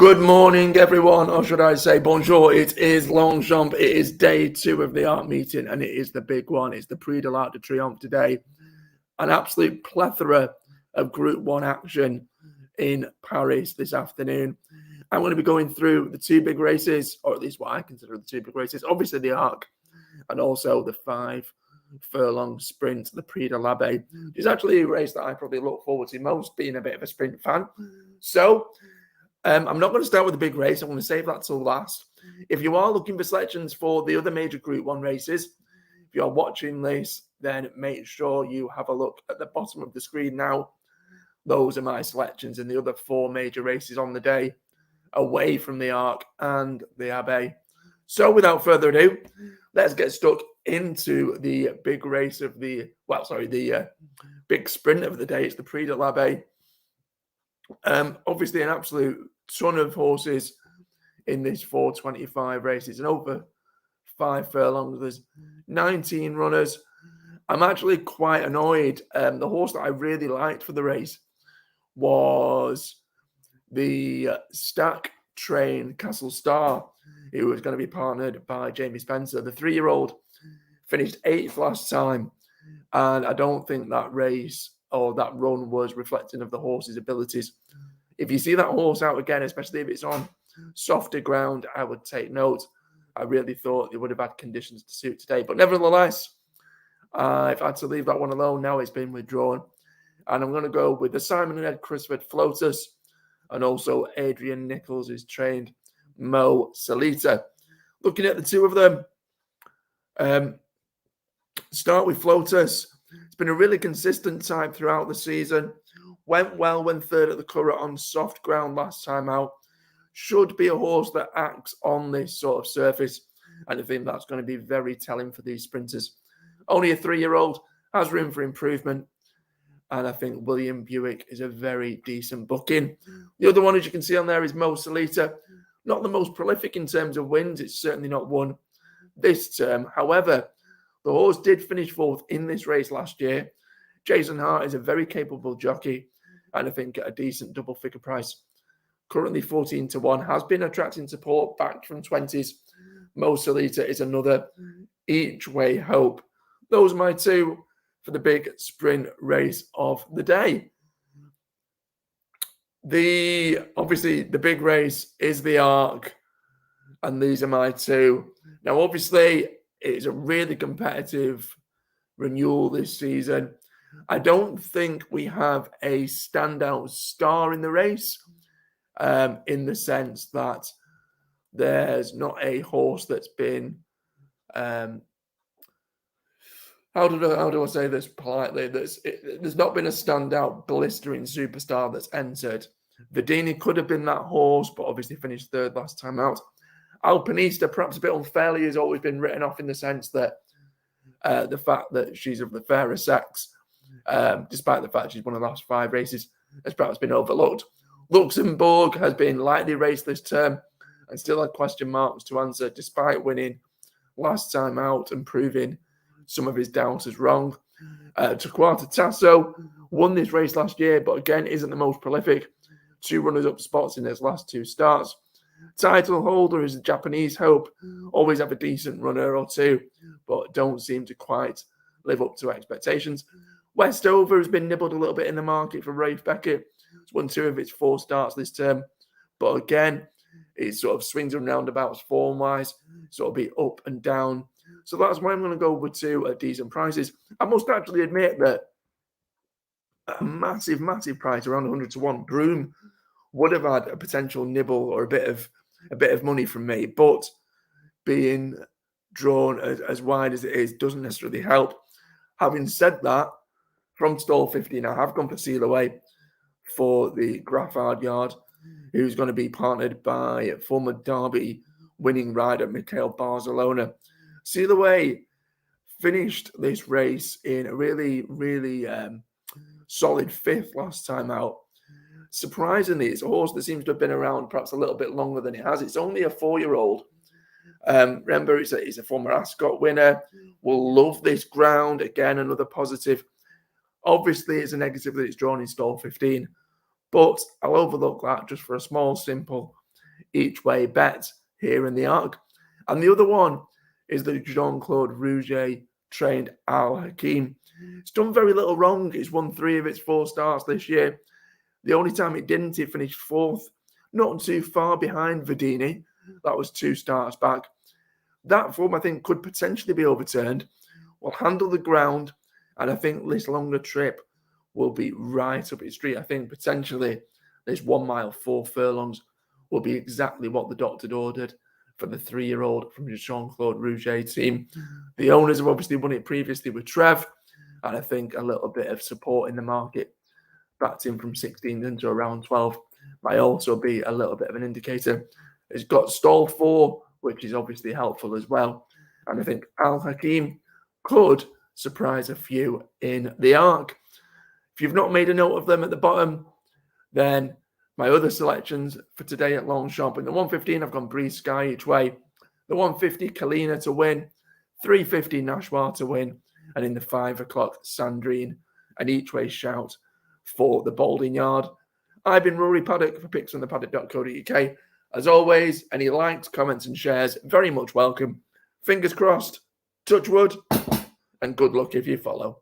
Good morning, everyone, or should I say bonjour. It is Longchamp. It is day 2 of the art meeting, and it is the big one. It's the Prix de l'Arc de Triomphe today. An absolute plethora of Group 1 action in Paris this afternoon. I'm going to be going through the 2 big races, or at least what I consider the 2 big races. Obviously, the Arc, and also the 5-furlong sprint, the Prix de l'Abbé. It's actually a race that I probably look forward to most, being a bit of a sprint fan. So, I'm not going to start with the big race. I'm going to save that till last. If you are looking for selections for the other major Group 1 races, if you're watching this, then make sure you have a look at the bottom of the screen now. Those are my selections in the other 4 major races on the day, away from the Arc and the Abbé. So without further ado, let's get stuck into the big race of the, big sprint of the day. It's the Prix de l'Abbé. Obviously, an absolute ton of horses in this 425 race. It's an over 5 furlongs. There's 19 runners. I'm actually quite annoyed. The horse that I really liked for the race was the Stack Train Castle Star, who was going to be partnered by Jamie Spencer. The 3-year-old finished 8th last time, and I don't think that race or that run was reflecting of the horse's abilities. If you see that horse out again, especially if it's on softer ground, I would take note. I really thought it would have had conditions to suit today. But nevertheless, I've had to leave that one alone. Now it's been withdrawn. And I'm going to go with the Simon and Ed Crisford Flotus, and also Adrian Nichols, who's trained Mo Salita. Looking at the 2 of them, start with Flotus. It's been a really consistent type throughout the season. Went well when 3rd at the Curragh on soft ground last time out. Should be a horse that acts on this sort of surface. And I think that's going to be very telling for these sprinters. Only a 3-year-old, has room for improvement. And I think William Buick is a very decent booking. The other one, as you can see on there, is Mo Salita. Not the most prolific in terms of wins. It's certainly not won this term. However, the horse did finish 4th in this race last year. Jason Hart is a very capable jockey, and I think at a decent double-figure price. Currently 14-1, has been attracting support back from 20s. Mo Salita is another each-way hope. Those are my 2 for the big sprint race of the day. Obviously, the big race is the Arc, and these are my 2. Now, obviously, it's a really competitive renewal this season. I don't think we have a standout star in the race, in the sense that there's not a horse that's been, how do I say this politely? There's not been a standout blistering superstar that's entered. Verdini could have been that horse, but obviously finished 3rd last time out. Alpinista, perhaps a bit unfairly, has always been written off in the sense that the fact that she's of the fairer sex, despite the fact she's won the last 5 races, has perhaps been overlooked. Luxembourg has been lightly raced this term and still had question marks to answer, despite winning last time out and proving some of his doubters wrong. Torquato Tasso won this race last year, but again isn't the most prolific. 2 runners-up spots in his last 2 starts. Title holder is a Japanese hope. Always have a decent runner or 2, but don't seem to quite live up to expectations. Westover has been nibbled a little bit in the market for Rafe Beckett. It's won 2 of its 4 starts this term. But again, it sort of swings and roundabouts form-wise. Sort of be up and down. So that's why I'm going to go with 2 at decent prices. I must actually admit that a massive, massive price, around 100-1, Broome would have had a potential nibble or a bit of money from me. But being drawn as wide as it is doesn't necessarily help. Having said that, from stall 15, I have gone for Seal Away for the Graffard Yard, who's going to be partnered by former Derby winning rider Michael Barcelona. Seal Away finished this race in a really, really solid 5th last time out. Surprisingly, it's a horse that seems to have been around perhaps a little bit longer than it has. It's only a 4-year-old. Remember, it's a former Ascot winner. Will love this ground. Again, another positive. Obviously, it's a negative that it's drawn in stall 15, but I'll overlook that just for a small, simple each way bet here in the Arc. And the other one is the Jean-Claude Rouget trained Al Hakim. It's done very little wrong. It's won 3 of its 4 starts this year. The only time it didn't, it finished 4th, not too far behind Verdini. That was 2 starts back. That form, I think, could potentially be overturned. Will handle the ground, and I think this longer trip will be right up its street. I think potentially this 1 mile, 4 furlongs will be exactly what the doctor had ordered for the 3-year-old from the Jean-Claude Rouget team. The owners have obviously won it previously with Trev, and I think a little bit of support in the market backed in from 16 into around 12 might also be a little bit of an indicator. It's got stalled 4, which is obviously helpful as well. And I think Al Hakim could surprise a few in the Arc. If you've not made a note of them at the bottom, then my other selections for today at Longchamp. In the 115, I've gone Breeze Sky each way. The 150, Kalina to win. 350, Nashwa to win. And in the 5 o'clock, Sandrine, an each way shout for the Balding Yard. I've been Rory Paddock for picksfromthepaddock.co.uk. As always, any likes, comments and shares, very much welcome. Fingers crossed, touch wood, and good luck if you follow.